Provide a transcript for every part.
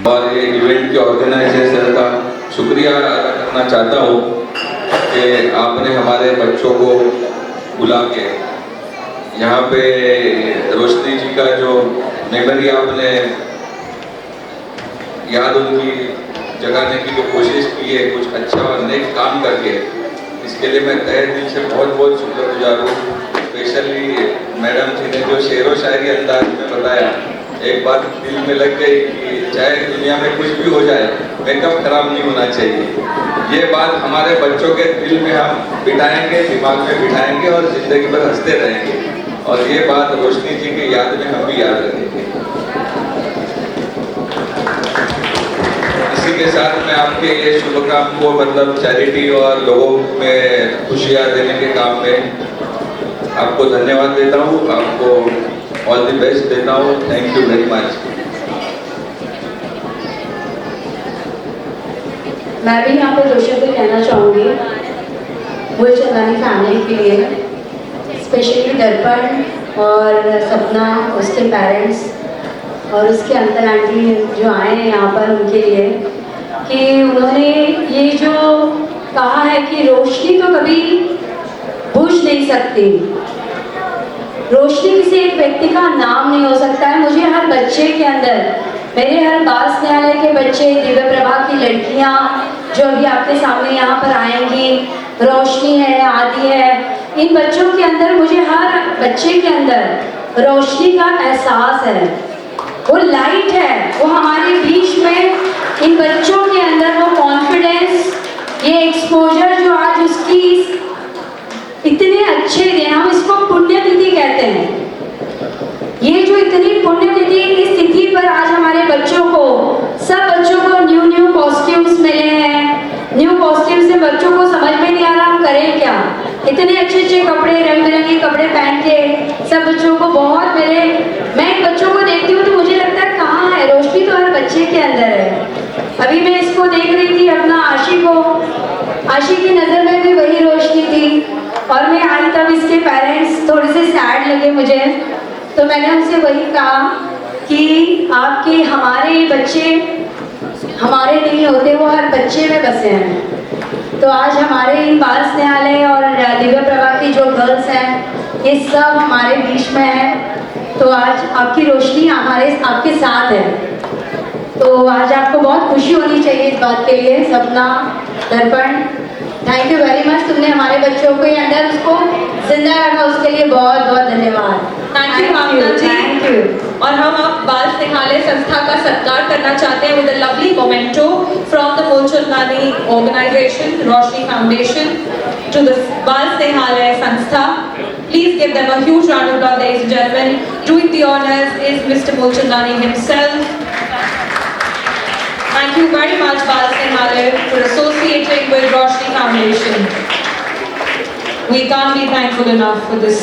और ये इवेंट के ऑर्गेनाइजेशन का शुक्रिया अदा करना चाहता हूँ कि आपने हमारे बच्चों को बुला के यहाँ पे रोशनी जी का जो मेमोरी आपने याद उनकी जगाने की जो कोशिश की है कुछ अच्छा और नेक काम करके, इसके लिए मैं तहे दिल से बहुत बहुत शुक्रगुजार हूँ। स्पेशली मैडम जी ने जो शेरो शायरी अंदाज में बताया, एक बात दिल में लग गई कि चाहे दुनिया में कुछ भी हो जाए मेकअप खराब नहीं होना चाहिए। ये बात हमारे बच्चों के दिल में हम बिठाएंगे, दिमाग में बिठाएंगे और जिंदगी भर हंसते रहेंगे, और ये बात रोशनी जी की याद में हम भी याद रखेंगे। इसी के साथ मैं आपके ये शुभ काम को मतलब चैरिटी और लोगों में खुशियाँ देने के काम में आपको धन्यवाद देता हूँ, आपको ऑल द बेस्ट देता हूँ। Thank you very much. मैं भी यहाँ पे दो शब्द कहना चाहूँगी मूलचंदानी फैमिली के लिए, स्पेशली दर्पण और सपना, उसके पेरेंट्स और उसके अंकल आंटी जो आए हैं यहाँ पर, उनके लिए कि उन्होंने ये जो कहा है कि रोशनी तो कभी बुझ नहीं सकती, रोशनी किसी एक व्यक्ति का नाम नहीं हो सकता है। मुझे हर बच्चे के अंदर, मेरे हर बाल स्नेहालय के बच्चे, दिव्य प्रभा की लड़कियाँ जो अभी आपके सामने यहाँ पर आएंगी, रोशनी है, आदि है, इन बच्चों के अंदर, मुझे हर बच्चे के अंदर रोशनी का एहसास है, वो लाइट है, वो हमारे बीच में, इन बच्चों के अंदर वो कॉन्फिडेंस, ये एक्सपोजर जो आज उसकी इतने अच्छे दिन, हम इसको पुण्यतिथि कहते हैं, ये जो इतनी पुण्यतिथि की स्थिति पर आज हमारे बच्चों को, सब बच्चों को न्यू कॉस्ट्यूम्स मिले हैं। न्यू कॉस्ट्यूम से बच्चों को समझ में नहीं आ रहा हम करें क्या, इतने अच्छे अच्छे कपड़े, रंग बिरंगे कपड़े पहन के सब बच्चों को बहुत मिले। मैं इन बच्चों को देखती हूँ तो मुझे लगता है कहाँ है रोशनी, तो हर बच्चे के अंदर है। अभी मैं इसको देख रही थी, अपना आशी को, आशी की नज़र में भी वही रोशनी थी, और मैं आई तब इसके पेरेंट्स थोड़े से सैड लगे मुझे, तो मैंने उनसे वही कहा कि आपके, हमारे बच्चे हमारे नहीं होते, वो हर बच्चे में बसे हैं। तो आज हमारे इन बाल स्नेहालय और दिव्य प्रभा की जो गर्ल्स हैं, ये सब हमारे बीच में हैं। तो आज आपकी रोशनी हमारे आपके साथ है, तो आज आपको बहुत खुशी होनी चाहिए इस बात के लिए। सपना, दर्पण, थैंक यू वेरी मच, तुमने हमारे बच्चों को ये अंदर उसको जिंदा रखा, उसके लिए बहुत बहुत धन्यवाद। Thank you Bhavna ji, thank you. और हम अब बाल स्नेहालय संस्था का सत्कार करना चाहते हैं with a lovely memento from the Moolchandani organisation, Roshni foundation to the Bal Snehalaya संस्था। Please give them a huge round of applause, ladies and gentlemen. Doing the honors is Mr. Mulchandani himself. Thank you very much, Bal Snehalay, for associating with Roshni Foundation. We can't be thankful enough for this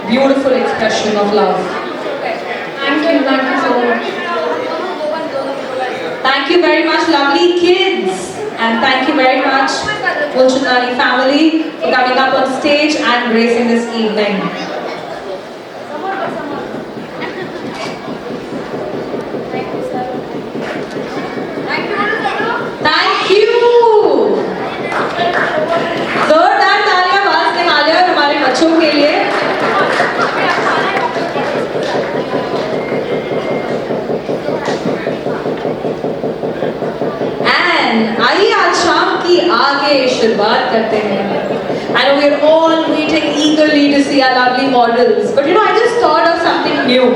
beautiful expression of love. Thank you so much. Thank you very much, lovely kids. And thank you very much, Mulchandani family, for coming up on stage and gracing this evening. Thank you. जोरदार तालियां बाल स्नेहालय और हमारे बच्चों के लिए। आइए आज शाम की आगे शुरुआत करते हैं। I know we are all waiting eagerly to see our lovely models, but I just thought of something new.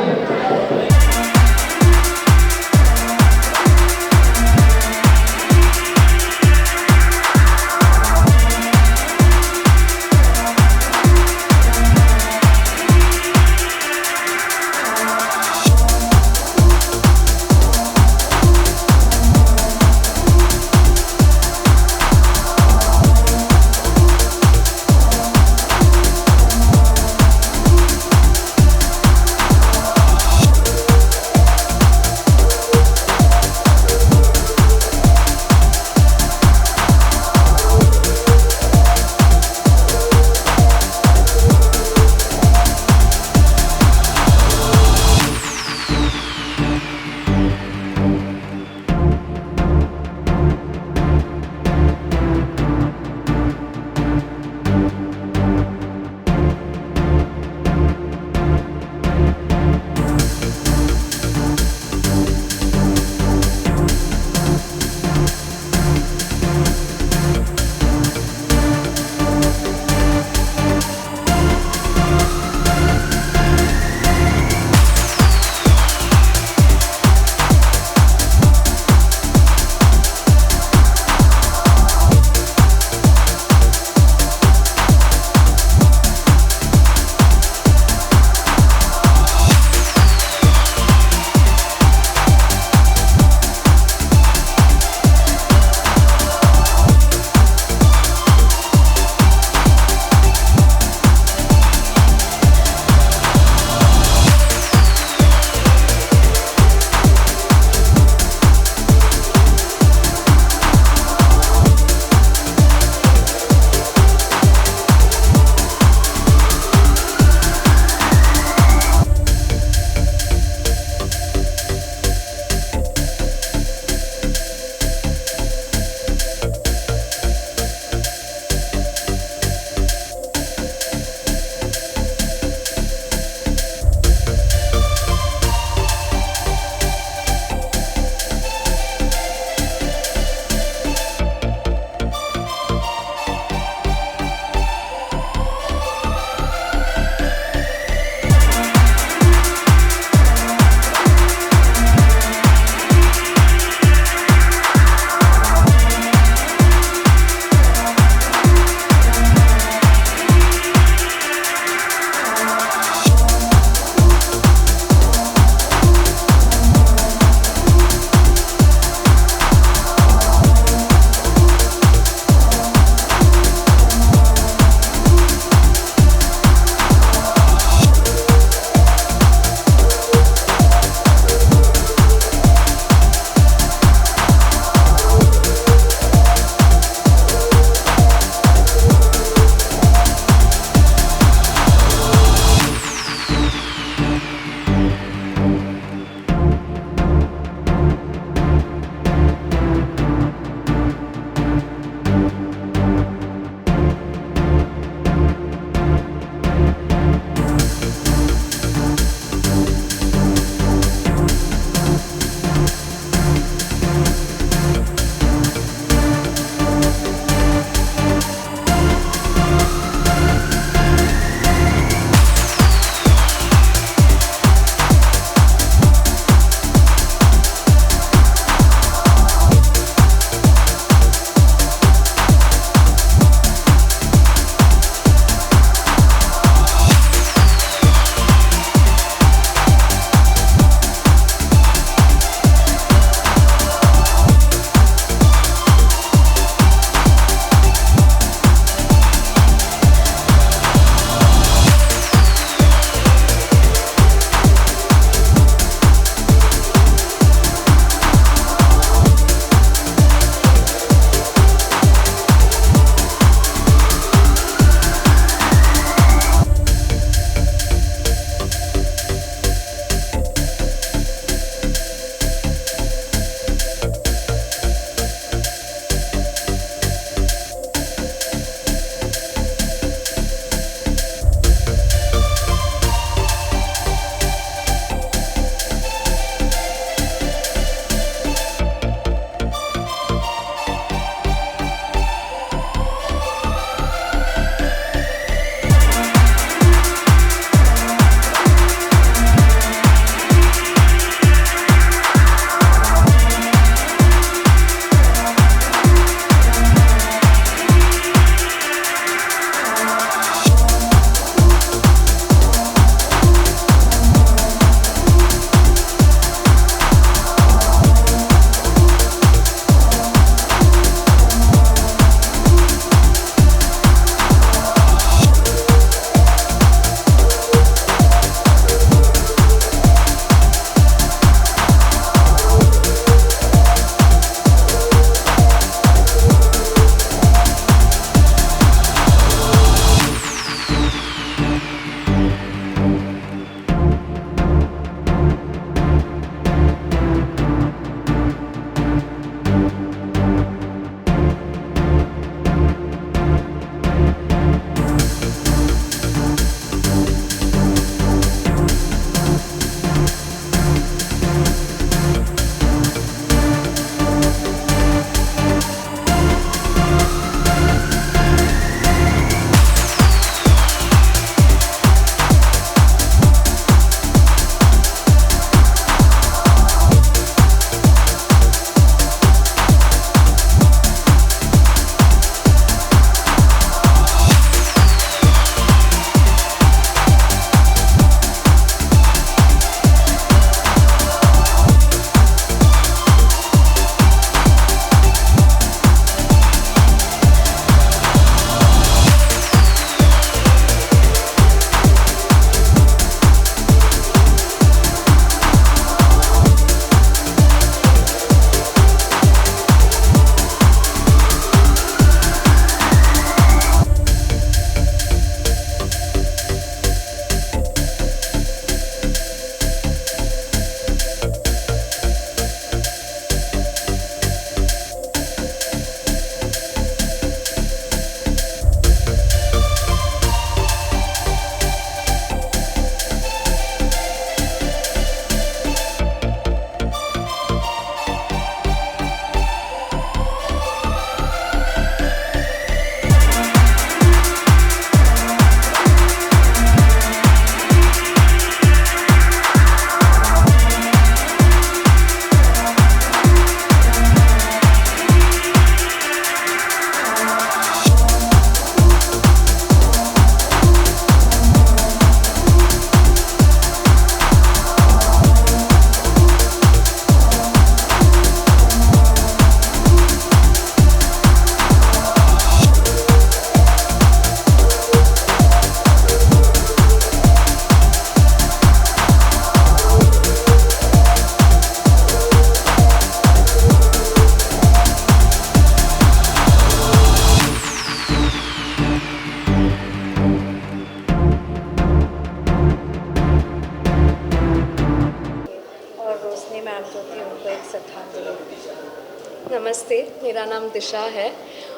नमस्ते, मेरा नाम दिशा है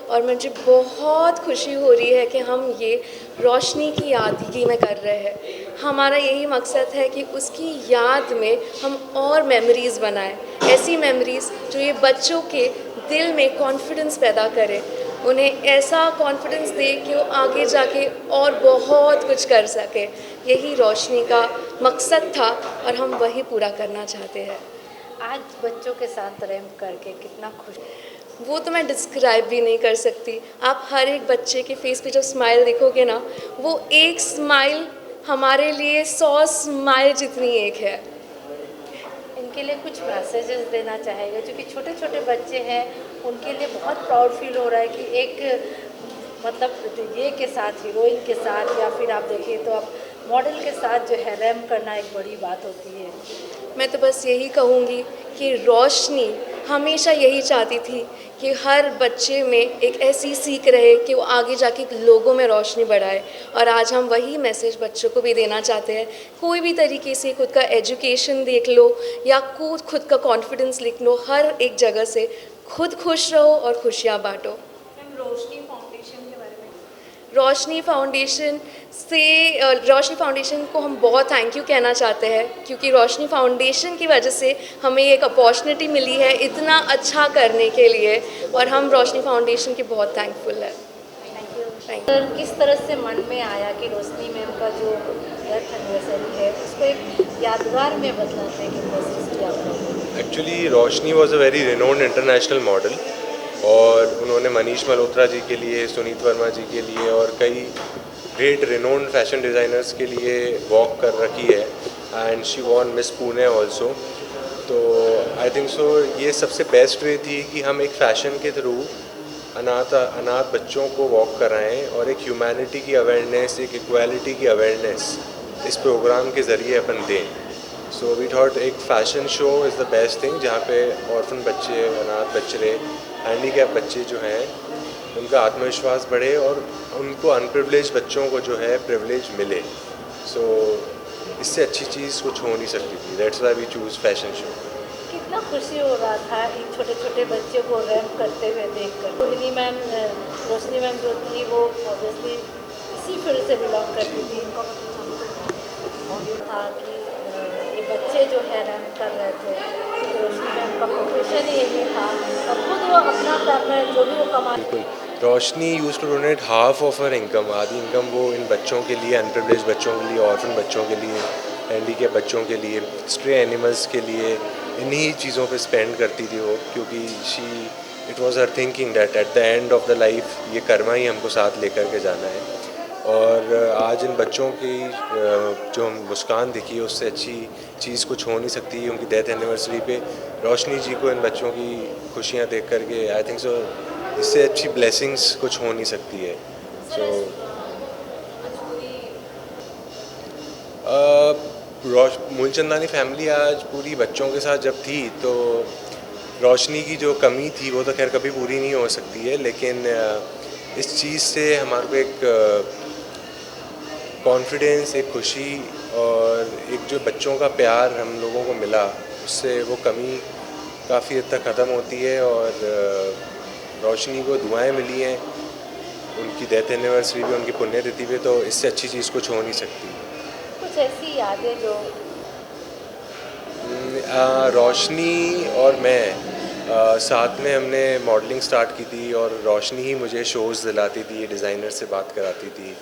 और मुझे बहुत खुशी हो रही है कि हम ये रोशनी की यादगी में कर रहे हैं। हमारा यही मकसद है कि उसकी याद में हम और मेमोरीज़ बनाएं, ऐसी मेमोरीज़ जो ये बच्चों के दिल में कॉन्फिडेंस पैदा करे, उन्हें ऐसा कॉन्फिडेंस दे कि वो आगे जाके और बहुत कुछ कर सके। यही रोशनी का मकसद था और हम वही पूरा करना चाहते हैं। आज बच्चों के साथ रैम करके कितना खुश। वो तो मैं डिस्क्राइब भी नहीं कर सकती। आप हर एक बच्चे के फेस पे जब स्माइल देखोगे ना, वो एक स्माइल हमारे लिए 100 स्माइल जितनी एक है। इनके लिए कुछ मैसेजेस देना चाहेंगे, क्योंकि छोटे छोटे बच्चे हैं, उनके लिए बहुत प्राउड फील हो रहा है कि एक मतलब ये के साथ, हीरोइन के साथ, या फिर आप देखिए तो आप मॉडल के साथ जो है रैम करना एक बड़ी बात होती है। मैं तो बस यही कहूँगी कि रोशनी हमेशा यही चाहती थी कि हर बच्चे में एक ऐसी सीख रहे कि वो आगे जाके लोगों में रोशनी बढ़ाए, और आज हम वही मैसेज बच्चों को भी देना चाहते हैं। कोई भी तरीके से खुद का एजुकेशन देख लो या खुद का कॉन्फिडेंस लिख लो, हर एक जगह से खुद खुश रहो और खुशियाँ बांटो। रोशनी फाउंडेशन के बारे में रोशनी फाउंडेशन को हम बहुत थैंक यू कहना चाहते हैं, क्योंकि रोशनी फाउंडेशन की वजह से हमें एक अपॉर्चुनिटी मिली है इतना अच्छा करने के लिए, और हम रोशनी फाउंडेशन के बहुत थैंकफुल है। Thank you. किस तरह से मन में आया कि रोशनी मैम का जो डेथ एनिवर्सरी है उसको एक यादगार में बदलाने की कोशिश की आपने? Actually Roshni was a very renowned international model, और उन्होंने मनीष मल्होत्रा जी के लिए, सुनीत वर्मा जी के लिए और कई ग्रेट रिनोन्ड फैशन डिज़ाइनर्स के लिए वॉक कर रखी है, and she von miss Pune also. तो आई थिंक सो ये सबसे बेस्ट वे थी कि हम एक फ़ैशन के थ्रू अनाथ बच्चों को वॉक कराएं और एक ह्यूमैनिटी की अवेयरनेस, एक इक्वालिटी की अवेयरनेस इस प्रोग्राम के ज़रिए अपन दें। सो वी थॉट एक fashion show is the best thing, जहाँ पे ऑर्फन बच्चे, अनाथ बच्चे, हैंडीकैप बच्चे जो हैं उनका आत्मविश्वास बढ़े और उनको अनप्रिविलेज बच्चों को जो है प्रिविलेज मिले। सो इससे अच्छी चीज़ कुछ हो नहीं सकती थी। That's why we choose fashion show. कितना खुशी हो रहा था इन छोटे छोटे बच्चों को रैम्प करते हुए देखकर। रोहिणी मैम, रोशनी मैम जो थी वो ऑब्वियसली इसी फील्ड से बिलोंग करती थी। इनका था कि ये बच्चे जो है रैम्प कर रहे थे, क्योंकि रोशनी मैम का प्रोफेशन ही यही था, और खुद वो अपना जो भी वो कमा। बिल्कुल, Roshni use to donate half of her income, आधी इनकम वो इन बच्चों के लिए, अनप्रिविलेज बच्चों के लिए, ऑर्फन बच्चों के लिए, हैंडीकैप बच्चों के लिए, स्ट्रे एनिमल्स के लिए, इन्हीं चीज़ों पे स्पेंड करती थी वो, क्योंकि it was her thinking that at the end of the life ये कर्मा ही हमको साथ लेकर के जाना है। और आज इन बच्चों की जो मुस्कान दिखी है, उससे अच्छी चीज़ कुछ हो नहीं सकती। उनकी डेथ एनिवर्सरी पे रोशनी जी को इन बच्चों की खुशियाँ देख करके आई थिंक सो इससे अच्छी ब्लेसिंग्स कुछ हो नहीं सकती है। सो मूलचंदानी फैमिली आज पूरी बच्चों के साथ जब थी, तो रोशनी की जो कमी थी वो तो खैर कभी पूरी नहीं हो सकती है, लेकिन इस चीज़ से हमारे को एक कॉन्फिडेंस, एक खुशी और एक जो बच्चों का प्यार हम लोगों को मिला, उससे वो कमी काफ़ी हद तक ख़त्म होती है। और रोशनी को दुआएं मिली हैं उनकी डेथ एनिवर्सरी पे, उनकी पुण्यतिथि पे, तो इससे अच्छी चीज़ कुछ हो नहीं सकती। कुछ ऐसी यादें जो रोशनी और मैं साथ में हमने मॉडलिंग स्टार्ट की थी, और रोशनी ही मुझे शोज़ दिलाती थी, डिज़ाइनर से बात कराती थी,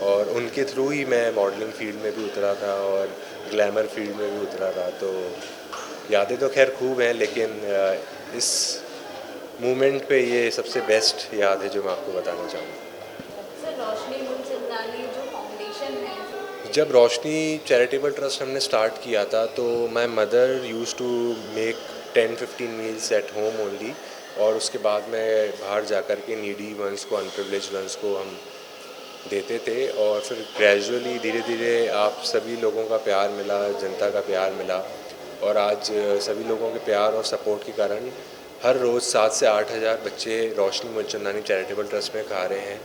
और उनके थ्रू ही मैं मॉडलिंग फील्ड में भी उतरा था और ग्लैमर फील्ड में भी उतरा था। तो यादें तो खैर खूब हैं, लेकिन इस मोमेंट पे ये सबसे बेस्ट याद है जो मैं आपको बताना चाहूँगा। रोशनी मूलचंदानी जो फाउंडेशन है, जब रोशनी चैरिटेबल ट्रस्ट हमने स्टार्ट किया था, तो my mother use to make 10-15 meals at home only, और उसके बाद में बाहर जा कर के नीडी वंस को, अनप्रिविलेज्ड वंस को हम देते थे। और फिर ग्रेजुअली धीरे धीरे आप सभी लोगों का प्यार मिला, जनता का प्यार मिला, और आज सभी लोगों के प्यार और सपोर्ट के कारण हर रोज़ 7 से 8 हज़ार बच्चे रोशनी मूलचंदानी चैरिटेबल ट्रस्ट में खा रहे हैं।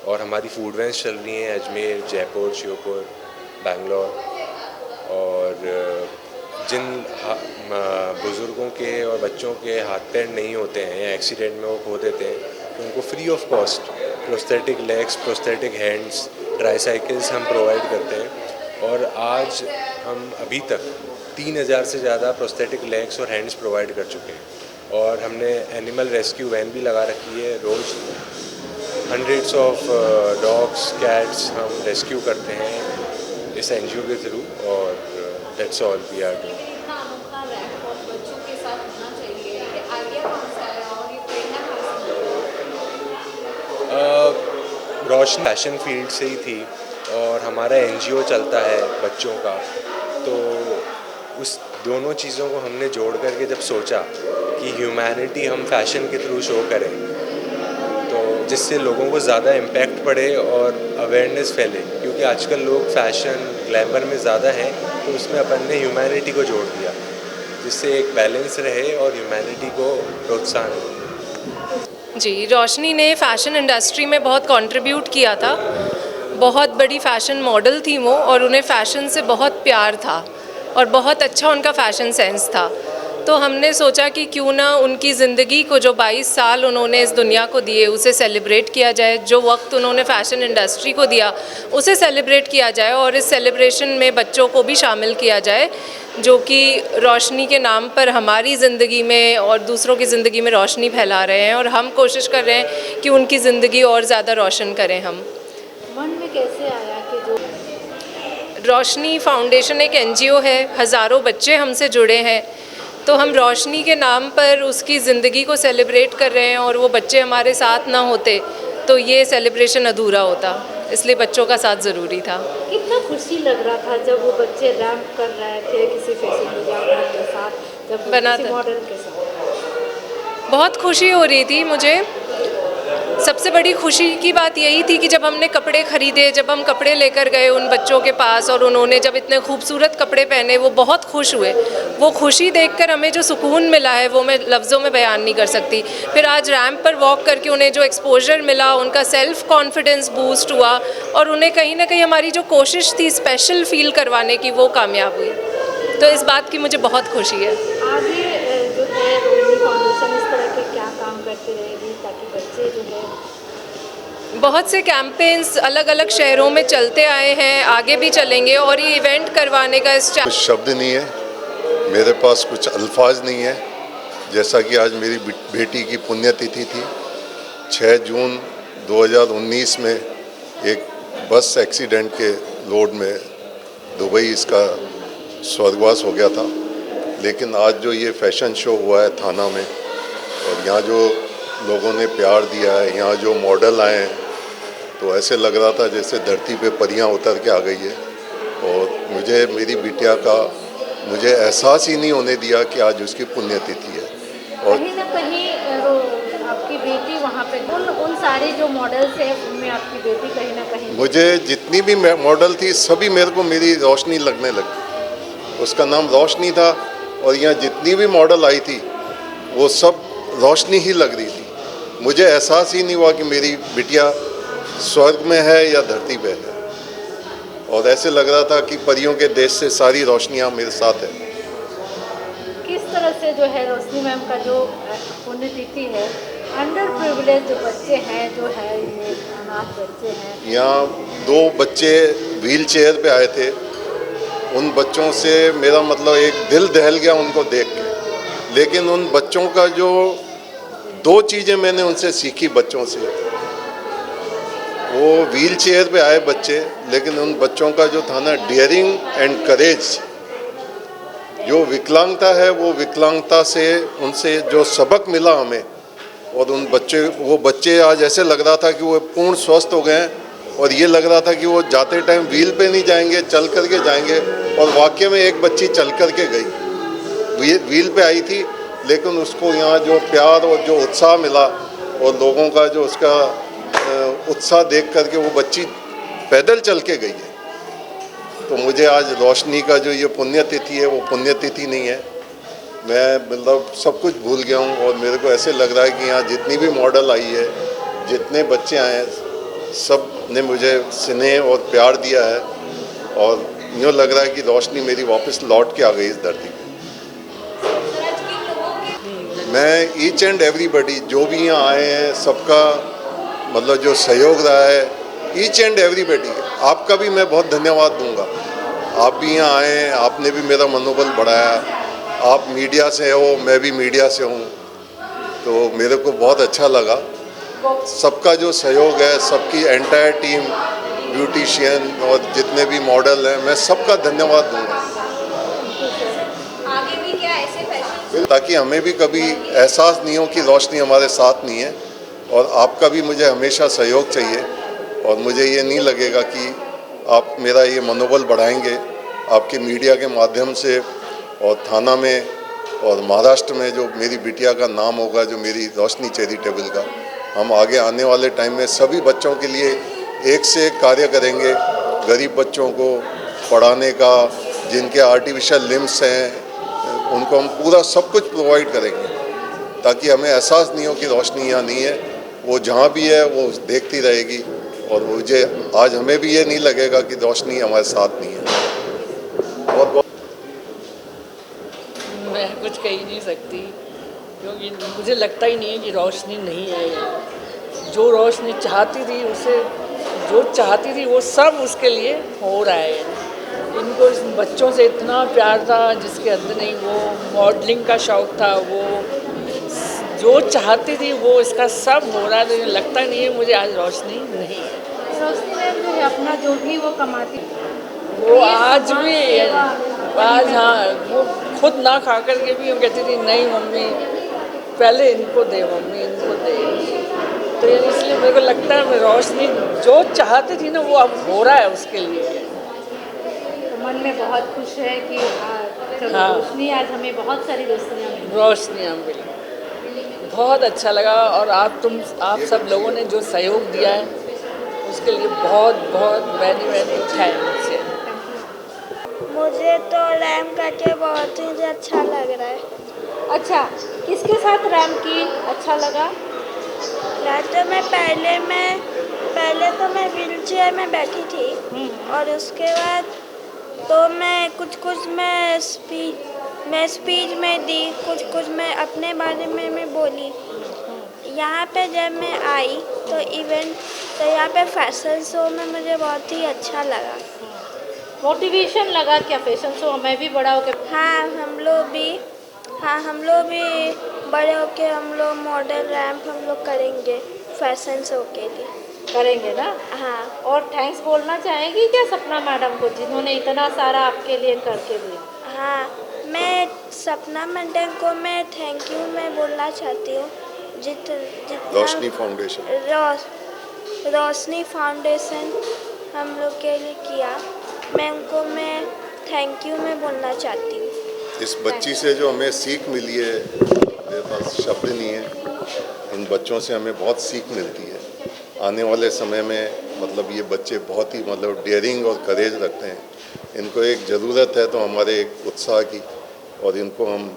और हमारी फूड वैन्स चल रही हैं अजमेर, जयपुर, श्योपुर, बेंगलोर, और जिन बुज़ुर्गों के और बच्चों के हाथ पैर नहीं होते हैं या एक्सीडेंट में वो खो देते हैं, तो उनको free of cost prosthetic legs, prosthetic hands, tricycles हम प्रोवाइड करते हैं। और आज हम अभी तक 3000 से ज़्यादा प्रोस्थेटिक लेग्स और हैंड्स प्रोवाइड कर चुके हैं। और हमने एनिमल रेस्क्यू वैन भी लगा रखी है। रोज़ हंड्रेड्स ऑफ डॉग्स, कैट्स हम रेस्क्यू करते हैं इस NGO के थ्रू। और that's all we are doing. बच्चों के साथ होना चाहिए, ये आइडिया कौन सा है और ये प्रेरणा कहाँ से मिली? रोशनी फैशन फील्ड से ही थी और हमारा NGO चलता है बच्चों का, तो उस दोनों चीज़ों को हमने जोड़ करके जब सोचा कि ह्यूमैनिटी हम फैशन के थ्रू शो करें, तो जिससे लोगों को ज़्यादा इम्पैक्ट पड़े और अवेयरनेस फैले, क्योंकि आजकल लोग फैशन ग्लैमर में ज़्यादा हैं, तो उसमें अपन ने ह्यूमैनिटी को जोड़ दिया, जिससे एक बैलेंस रहे और ह्यूमैनिटी को प्रोत्साहन हो। जी, रोशनी ने फ़ैशन इंडस्ट्री में बहुत कंट्रीब्यूट किया था। बहुत बड़ी फ़ैशन मॉडल थी वो, और उन्हें फ़ैशन से बहुत प्यार था और बहुत अच्छा उनका फ़ैशन सेंस था। तो हमने सोचा कि क्यों ना उनकी ज़िंदगी को, जो 22 साल उन्होंने इस दुनिया को दिए, उसे सेलिब्रेट किया जाए। जो वक्त उन्होंने फ़ैशन इंडस्ट्री को दिया उसे सेलिब्रेट किया जाए, और इस सेलिब्रेशन में बच्चों को भी शामिल किया जाए, जो कि रोशनी के नाम पर हमारी ज़िंदगी में और दूसरों की ज़िंदगी में रोशनी फैला रहे हैं। और हम कोशिश कर रहे हैं कि उनकी ज़िंदगी और ज़्यादा रोशन करें हम। मन में कैसे आया कि जो रोशनी फाउंडेशन एक NGO है, हज़ारों बच्चे हमसे जुड़े हैं, तो हम रोशनी के नाम पर उसकी ज़िंदगी को सेलिब्रेट कर रहे हैं, और वो बच्चे हमारे साथ ना होते तो ये सेलिब्रेशन अधूरा होता, इसलिए बच्चों का साथ ज़रूरी था। कितना खुशी लग रहा था जब वो बच्चे रैंप कर रहे थे किसी फैशन डिजाइनर के साथ, जब बनाते किसी मॉडल के साथ। बहुत खुशी हो रही थी मुझे। सबसे बड़ी खुशी की बात यही थी कि जब हमने कपड़े ख़रीदे, जब हम कपड़े लेकर गए उन बच्चों के पास, और उन्होंने जब इतने खूबसूरत कपड़े पहने, वो बहुत खुश हुए। वो खुशी देखकर हमें जो सुकून मिला है वो मैं लफ्ज़ों में बयान नहीं कर सकती। फिर आज रैंप पर वॉक करके उन्हें जो एक्सपोजर मिला, उनका सेल्फ़ कॉन्फिडेंस बूस्ट हुआ, और उन्हें कहीं ना कहीं हमारी जो कोशिश थी स्पेशल फील करवाने की, वो कामयाब हुई। तो इस बात की मुझे बहुत खुशी है। आगे जो है रोशनी फाउंडेशन इस तरह के क्या काम करते रहेगी ताकि बच्चे जो है बहुत से कैंपेन्स अलग अलग शहरों में चलते आए हैं, आगे भी चलेंगे, और ये इवेंट करवाने का इस कुछ शब्द नहीं है, मेरे पास कुछ अल्फाज नहीं है। जैसा कि आज मेरी बेटी की पुण्यतिथि थी, 6 जून 2019 में एक बस एक्सीडेंट के लोड में दुबई इसका स्वर्गवास हो गया था। लेकिन आज जो ये फैशन शो हुआ है थाना में, और यहाँ जो लोगों ने प्यार दिया है, यहाँ जो मॉडल आए हैं, तो ऐसे लग रहा था जैसे धरती पे परियां उतर के आ गई है। और मुझे मेरी बिटिया का मुझे एहसास ही नहीं होने दिया कि आज उसकी पुण्यतिथि है। और कहीं ना कहीं आपकी बेटी वहाँ पे उन सारे जो मॉडल्स हैं उनमें आपकी बेटी कहीं ना कहीं, मुझे जितनी भी मॉडल थी सभी मेरे को मेरी रोशनी लगने लगी। उसका नाम रोशनी था, और यहाँ जितनी भी मॉडल आई थी वो सब रोशनी ही लग रही थी। मुझे एहसास ही नहीं हुआ कि मेरी बिटिया स्वर्ग में है या धरती पे है, और ऐसे लग रहा था कि परियों के देश से सारी रोशनियाँ मेरे साथ है। किस तरह से जो है रोशनी मैम का जो पुण्यतिथि है, अंडर प्रिविलेज जो बच्चे हैं, जो है ये अनाथ बच्चे हैं, यहाँ 2 बच्चे व्हील चेयर पे आए थे। उन बच्चों से मेरा मतलब एक दिल दहल गया उनको देख के। लेकिन उन बच्चों का जो 2 चीज़ें मैंने उनसे सीखी बच्चों से, वो व्हील चेयर पे आए बच्चे, लेकिन उन बच्चों का जो था ना डियरिंग एंड करेज, जो विकलांगता है, वो विकलांगता से उनसे जो सबक मिला हमें, और वो बच्चे आज ऐसे लग रहा था कि वो पूर्ण स्वस्थ हो गए हैं, और ये लग रहा था कि वो जाते टाइम व्हील पे नहीं जाएंगे, चल करके जाएंगे। और वाकई में एक बच्ची चल करके गई, व्हील पे आई थी, लेकिन उसको यहाँ जो प्यार और जो उत्साह मिला, और लोगों का जो उसका उत्साह देख करके वो बच्ची पैदल चल के गई है। तो मुझे आज रोशनी का जो ये पुण्यतिथि है, वो पुण्यतिथि नहीं है। मैं मतलब सब कुछ भूल गया हूँ, और मेरे को ऐसे लग रहा है कि यहाँ जितनी भी मॉडल आई है, जितने बच्चे आए हैं, सब ने मुझे स्नेह और प्यार दिया है। और यूँ लग रहा है कि रोशनी मेरी वापस लौट के आ गई इस धरती पे। मैं ईच एंड एवरीबडी जो भी यहाँ आए हैं सबका मतलब जो सहयोग रहा है, ईच एंड एवरीबडी, आपका भी मैं बहुत धन्यवाद दूंगा। आप भी यहाँ आए हैं, आपने भी मेरा मनोबल बढ़ाया। आप मीडिया से हो, मैं भी मीडिया से हूँ, तो मेरे को बहुत अच्छा लगा। सबका जो सहयोग है, सबकी एंटायर टीम, ब्यूटिशियन और जितने भी मॉडल हैं, मैं सबका धन्यवाद दूंगा। आगे भी क्या ऐसे फैशन ताकि हमें भी कभी एहसास नहीं हो कि रोशनी हमारे साथ नहीं है, और आपका भी मुझे हमेशा सहयोग चाहिए। और मुझे ये नहीं लगेगा कि आप मेरा ये मनोबल बढ़ाएंगे आपके मीडिया के माध्यम से, और थाना में और महाराष्ट्र में जो मेरी बिटिया का नाम होगा, जो मेरी रोशनी चैरिटेबल का, हम आगे आने वाले टाइम में सभी बच्चों के लिए एक से एक कार्य करेंगे। गरीब बच्चों को पढ़ाने का, जिनके आर्टिफिशियल लिम्स हैं, उनको हम पूरा सब कुछ प्रोवाइड करेंगे, ताकि हमें एहसास नहीं हो कि रोशनी यहाँ नहीं है। वो जहाँ भी है वो देखती रहेगी, और मुझे आज हमें भी ये नहीं लगेगा कि रोशनी हमारे साथ नहीं है। बहुत बहुत मैं कुछ कह ही नहीं सकती, क्योंकि मुझे लगता ही नहीं है कि रोशनी नहीं है यहाँ। जो रोशनी चाहती थी, उसे जो चाहती थी वो सब उसके लिए हो रहा है। इनको इस बच्चों से इतना प्यार था जिसके अंदर नहीं, वो मॉडलिंग का शौक़ था, वो जो चाहती थी वो इसका सब हो रहा है। तो लगता नहीं है मुझे आज रोशनी नहीं है। रोशनी मैम जो है अपना जो भी वो कमाती, वो आज भी, आज हाँ, वो खुद ना खा कर के भी वो कहती थी नहीं मम्मी पहले इनको दे, मम्मी इनको दे। तो इसलिए मेरे को लगता है रोशनी जो चाहती थी ना वो अब हो रहा है उसके लिए। तो मन में बहुत खुश है कि चलो हाँ। रोशनी आज हमें बहुत सारी रोशनियाँ मिली। रोशनियाँ मिली, बहुत अच्छा लगा। और आप सब लोगों ने जो सहयोग दिया है उसके लिए बहुत बहुत वेरी वेरी थैंक्स है। मुझे तो रैम करके बहुत ही अच्छा लग रहा है। अच्छा, किसके साथ रैम की अच्छा लगा? तो मैं पहले तो मैं व्हील चेयर में बैठी थी, और उसके बाद तो मैं कुछ मैं स्पीच में दी, कुछ मैं अपने बारे में मैं बोली। यहाँ पे जब मैं आई तो यहाँ पे फैशन शो में मुझे बहुत ही अच्छा लगा। मोटिवेशन लगा क्या फैशन शो मैं भी बड़ा होकर? हाँ, हम लोग भी बड़े होके हम लोग मॉडल रैंप हम लोग करेंगे फैशन शो के लिए। करेंगे ना? हाँ। और थैंक्स बोलना चाहेंगी क्या सपना मैडम को, जिन्होंने इतना सारा आपके लिए करके दिया? हाँ, मैं सपना मैडम को मैं थैंक यू मैं बोलना चाहती हूँ। रोशनी फाउंडेशन, रोशनी फाउंडेशन हम लोग के लिए किया, मैं थैंक यू मैं बोलना चाहती हूँ। इस बच्ची से जो हमें सीख मिली है, मेरे पास शब्द नहीं है। इन बच्चों से हमें बहुत सीख मिलती है। आने वाले समय में मतलब ये बच्चे बहुत ही मतलब डेयरिंग और करेज रखते हैं। इनको एक ज़रूरत है तो हमारे एक उत्साह की, और इनको हम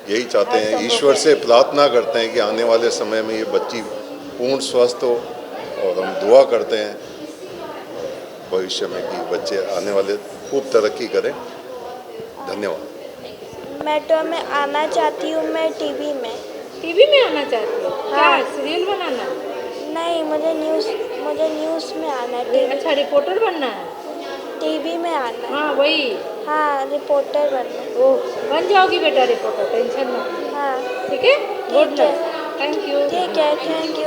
यही चाहते हैं, ईश्वर से प्रार्थना करते हैं कि आने वाले समय में ये बच्ची पूर्ण स्वस्थ हो, और हम दुआ करते हैं भविष्य में कि बच्चे आने वाले खूब तरक्की करें। धन्यवाद। मैं आना चाहती हूँ, मैं टीवी में आना चाहती हूँ? हाँ। क्या सीरियल बनाना? नहीं, मुझे न्यूज़ में आना है। अच्छा, रिपोर्टर बनना है? टीवी में आना है। हाँ वही। हाँ, रिपोर्टर बनना है। ओह, बन जाओगी बेटा रिपोर्टर, टेंशन मत। हाँ ठीक है, गुड ठीक है। Luck, thank you. ठीक है, थैंक यू।